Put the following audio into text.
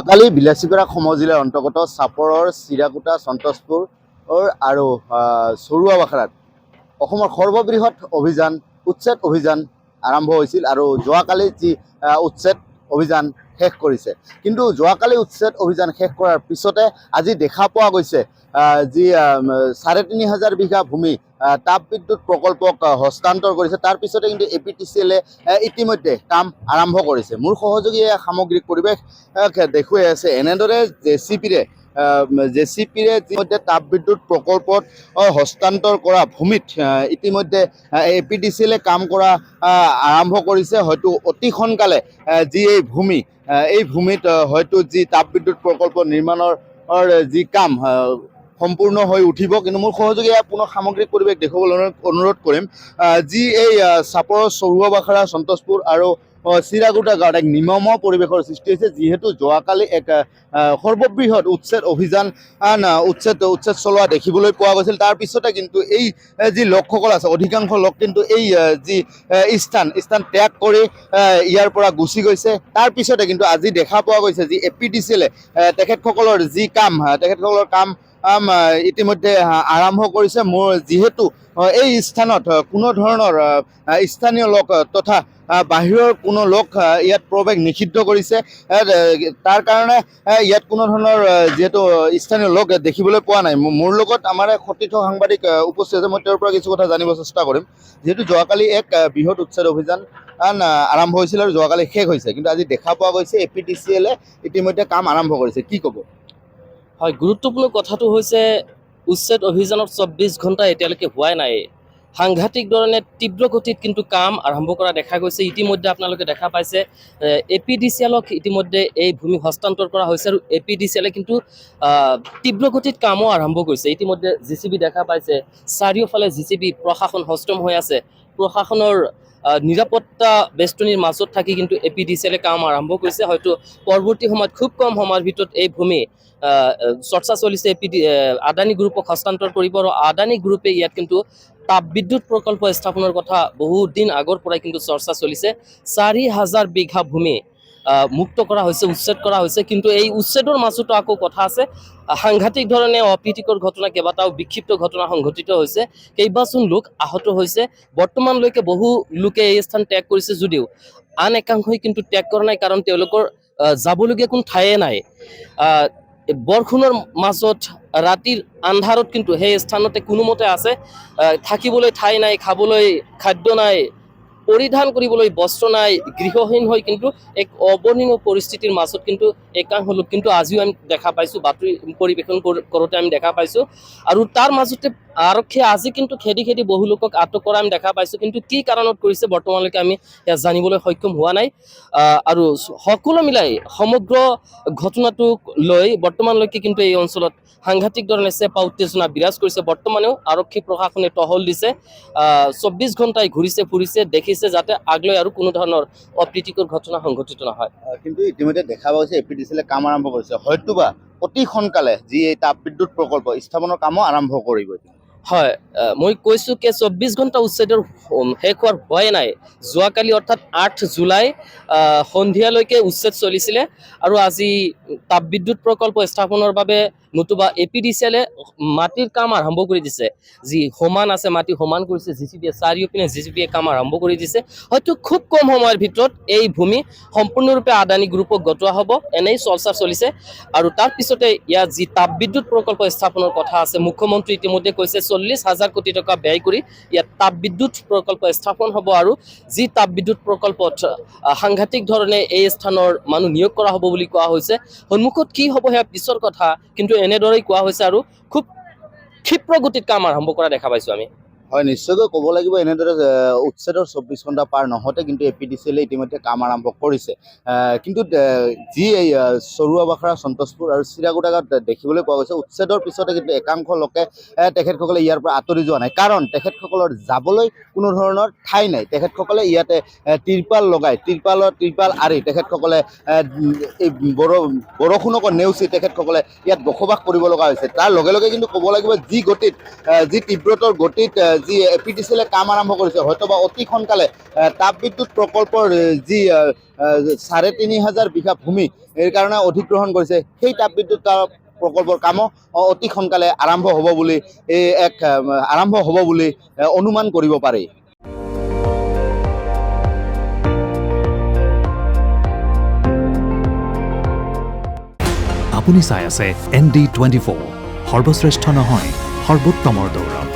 যোৱাকালি বিলাসীপাৰা সমজিলাৰ অন্তৰ্গত চাপৰৰ চিৰাকুটা সন্তোষপুৰ আৰু চৰুৱা বাখৰাত অসমৰ সৰ্ববৃহৎ অভিযান উচ্ছেদ অভিযান আৰম্ভ হৈছিল আৰু যোৱাকালি যি উচ্ছেদ অভিযান শেষ কৰিছে। কিন্তু যোৱাকালি উচ্ছেদ অভিযান শেষ কৰাৰ পিছতে আজি দেখা পোৱা গৈছে যি ৩,৫০০ বিঘা ভূমি তাপবিদ্যুৎ প্ৰকল্পক হস্তান্তৰ কৰিছে। তাৰ পিছতে কিন্তু APTCL ইতিমধ্যে কাম আৰম্ভ কৰিছে। মোৰ সহযোগীয়ে সামগ্ৰিক পৰিৱেশ দেখুৱাই আছে এনেদৰে জেচিপিৰে ইতিমধ্যে তাপবিদ্যুৎ প্ৰকল্পত হস্তান্তৰ কৰা ভূমিত ইতিমধ্যে APTCL কাম কৰা আৰম্ভ কৰিছে। হয়তো অতি সোনকালে যি এই ভূমিত হয়তো যি তাপবিদ্যুৎ প্ৰকল্প নিৰ্মাণৰ যি কাম সম্পূৰ্ণ হৈ উঠিব। কিন্তু মোৰ সহযোগীয়ে পুনৰ সামগ্ৰিক পৰিৱেশ দেখুৱাবলৈ অনুৰোধ কৰিম। যি এই চাপৰৰ চৰুৱা বাখৰা সন্তোষপুৰ আৰু চিৰাকুটা গাঁৱত এক নিৰ্মম পৰিৱেশৰ সৃষ্টি হৈছে, যিহেতু যোৱাকালি এক সৰ্ববৃহৎ উচ্ছেদ অভিযান উচ্ছেদ চলোৱা দেখিবলৈ পোৱা গৈছিল। তাৰ পিছতে কিন্তু এই যি লোকসকল আছে অধিকাংশ লোক কিন্তু এই যি স্থান ত্যাগ কৰি ইয়াৰ পৰা গুচি গৈছে। তাৰ পিছতে কিন্তু আজি দেখা পোৱা গৈছে যি APTCL তেখেতসকলৰ যি কাম ইতিমধ্যে আৰম্ভ কৰিছে। যিহেতু এই স্থানত কোনো ধৰণৰ স্থানীয় লোক তথা বাহিৰৰ কোনো লোক ইয়াত প্ৰৱেশ নিষিদ্ধ কৰিছে। তাৰ কাৰণে ইয়াত কোনো ধৰণৰ যিহেতু স্থানীয় লোক দেখিবলৈ পোৱা নাই। মোৰ লগত আমাৰ সতীৰ্থ সাংবাদিক উপস্থিত আছে, মই তেওঁৰ পৰা কিছু কথা জানিব চেষ্টা কৰিম। যিহেতু যোৱাকালি এক বৃহৎ উচ্ছেদ অভিযান আৰম্ভ হৈছিল আৰু যোৱাকালি শেষ হৈছে, কিন্তু আজি দেখা পোৱা গৈছে APTCL ইতিমধ্যে কাম আৰম্ভ কৰিছে। কি ক'ব? হয়, গুৰুত্বপূৰ্ণ কথাটো হৈছে উচ্ছেদ অভিযানত ২৪ ঘণ্টা এতিয়ালৈকে হোৱাই নাই। সাংঘাতিক ধৰণে তীব্ৰ গতিত কিন্তু কাম আৰম্ভ কৰা দেখা গৈছে। ইতিমধ্যে আপোনালোকে দেখা পাইছে APTCLক ইতিমধ্যে এই ভূমি হস্তান্তৰ কৰা হৈছে আৰু APTCL কিন্তু তীব্ৰ গতিত কামো আৰম্ভ কৰিছে। ইতিমধ্যে JCB দেখা পাইছে, চাৰিওফালে JCB প্ৰশাসন হস্তম হৈ আছে। প্ৰশাসনৰ নিৰাপত্তা বেষ্টনীৰ মাজত থাকি কিন্তু APTCL কাম আৰম্ভ কৰিছে। হয়তো পৰৱৰ্তী সময়ত খুব কম সময়ৰ ভিতৰত এই ভূমি চৰ্চা চলিছে আদানী গ্ৰুপক হস্তান্তৰ কৰিব আৰু আদানী গ্ৰুপে ইয়াত কিন্তু তাপবিদ্যুৎ প্ৰকল্প স্থাপনৰ কথা বহুত দিন আগৰ পৰাই কিন্তু চৰ্চা চলিছে। ৪,০০০ বিঘা ভূমি মুক্ত কৰা হৈছে, উচ্ছেদ কৰা হৈছে। কিন্তু এই উচ্ছেদৰ মাজতো আকৌ কথা আছে, সাংঘাতিক ধৰণে অপ্ৰীতিকৰ ঘটনা, কেইবাটাও বিক্ষিপ্ত ঘটনা সংঘটিত হৈছে। কেইবাজন লোক আহত হৈছে। বৰ্তমানলৈকে বহু লোকে এই স্থান ত্যাগ কৰিছে যদিও আন একাংশই কিন্তু ত্যাগ কৰা নাই, কাৰণ তেওঁলোকৰ যাবলগীয়া কোনো ঠায়ে নাই। বৰষুণৰ মাজত ৰাতিৰ আন্ধাৰত কিন্তু সেই স্থানতে কোনোমতে আছে। থাকিবলৈ ঠাই নাই, খাবলৈ খাদ্য নাই, পৰিধান কৰিবলৈ বস্ত্ৰ নাই, গৃহহীন হৈ কিন্তু এক অবৰ্ণনীয় পৰিস্থিতিৰ মাজত কিন্তু একাংশ লোক কিন্তু আজিও আমি দেখা পাইছোঁ, বাতৰি পৰিৱেশন কৰোঁতে আমি দেখা পাইছোঁ। আৰু তাৰ মাজতে আৰক্ষীয়ে আজি কিন্তু খেদি বহু লোকক আটক কৰা আমি দেখা পাইছোঁ। কিন্তু কি কাৰণত কৰিছে বৰ্তমানলৈকে আমি জানিবলৈ সক্ষম হোৱা নাই। আৰু সকলো মিলাই সমগ্ৰ ঘটনাটোক লৈ বৰ্তমানলৈকে কিন্তু এই অঞ্চলত সাংঘাতিক ধৰণে চেপা উত্তেজনা বিৰাজ কৰিছে। বৰ্তমানেও আৰক্ষী প্ৰশাসনে টহল দিছে, ২৪ ঘণ্টাই ঘূৰিছে ফুৰিছে, দেখিছে যাতে আগলৈ আৰু কোনো ধৰণৰ অপ্ৰীতিকৰ ঘটনা সংঘটিত নহয়। কিন্তু ইতিমধ্যে দেখা পোৱা গৈছে APTCL কাম আৰম্ভ কৰিছে। হয়তোবা অতি সোনকালে যি এই তাপবিদ্যুৎ প্ৰকল্প স্থাপনৰ কামো আৰম্ভ কৰিব। হয়, মই কৈছোঁ কি ২৪ ঘণ্টা উচ্ছেদৰ শেষ হোৱাই নাই। যোৱাকালি অৰ্থাৎ ৮ জুলাই সন্ধিয়ালৈকে উচ্ছেদ চলিছিলে আৰু আজি তাপবিদ্যুৎ প্ৰকল্প স্থাপনৰ বাবে নতুবা APTCL মাটিৰ কাম আৰম্ভ কৰি দিছে। যি সমান আছে মাটি সমান কৰিছে JCBয়ে, চাৰিওপিনে JCBয়ে কাম আৰম্ভ কৰি দিছে। হয়তো খুব কম সময়ৰ ভিতৰত এই ভূমি সম্পূৰ্ণৰূপে আদানী গ্ৰুপক গতোৱা হ'ব, এনেই চৰ্চা চলিছে। আৰু তাৰ পিছতে ইয়াত যি তাপবিদ্যুৎ প্ৰকল্প স্থাপনৰ কথা আছে, মুখ্যমন্ত্ৰী ইতিমধ্যে কৈছে ৪০,০০০ কোটি টকা ব্যয় কৰি ইয়াত তাপবিদ্যুৎ প্ৰকল্প স্থাপন হ'ব আৰু যি তাপবিদ্যুৎ প্ৰকল্পত সাংঘাতিক ধৰণে এই স্থানৰ মানুহ নিয়োগ কৰা হ'ব বুলি কোৱা হৈছে। সন্মুখত কি হ'ব সেয়া পিছৰ কথা, কিন্তু এনেদৰেই কোৱা হৈছে আৰু খুব ক্ষিপ্ৰ গতিত কাম আৰম্ভ কৰা দেখা পাইছোঁ আমি। হয়, নিশ্চয়কৈ ক'ব লাগিব এনেদৰে উচ্ছেদৰ ২৪ ঘণ্টা পাৰ নহওঁতে কিন্তু APTCL ইতিমধ্যে কাম আৰম্ভ কৰিছে। কিন্তু যি এই চৰুৱা বাখৰা সন্তোষপুৰ আৰু চিৰাকুটা গাঁৱত দেখিবলৈ পোৱা গৈছে, উচ্ছেদৰ পিছতে কিন্তু একাংশ লোকে তেখেতসকলে ইয়াৰ পৰা আঁতৰি যোৱা নাই, কাৰণ তেখেতসকলৰ যাবলৈ কোনো ধৰণৰ ঠাই নাই। তেখেতসকলে ইয়াতে ত্ৰিপাল আঁৰি তেখেতসকলে এই বৰষুণক নেওচি তেখেতসকলে ইয়াত বসবাস কৰিব লগা হৈছে। তাৰ লগে লগে কিন্তু ক'ব লাগিব যি তীব্ৰতৰ গতিত যি APDCL কাম আৰম্ভ কৰিছে হয়তোবা অতি সোনকালে তাপবিদ্যুৎ প্ৰকল্পৰ যি ৩,৫০০ বিঘা ভূমি এই কাৰণে অধিগ্ৰহণ কৰিছে সেই তাপবিদ্যুৎ প্ৰকল্পৰ কামো অতি সোনকালে আৰম্ভ হ'ব বুলি অনুমান কৰিব পাৰি। আপুনি চাই আছে ND24 সৰ্বশ্ৰেষ্ঠ নহয় সৰ্বোত্তমৰ দৌৰত।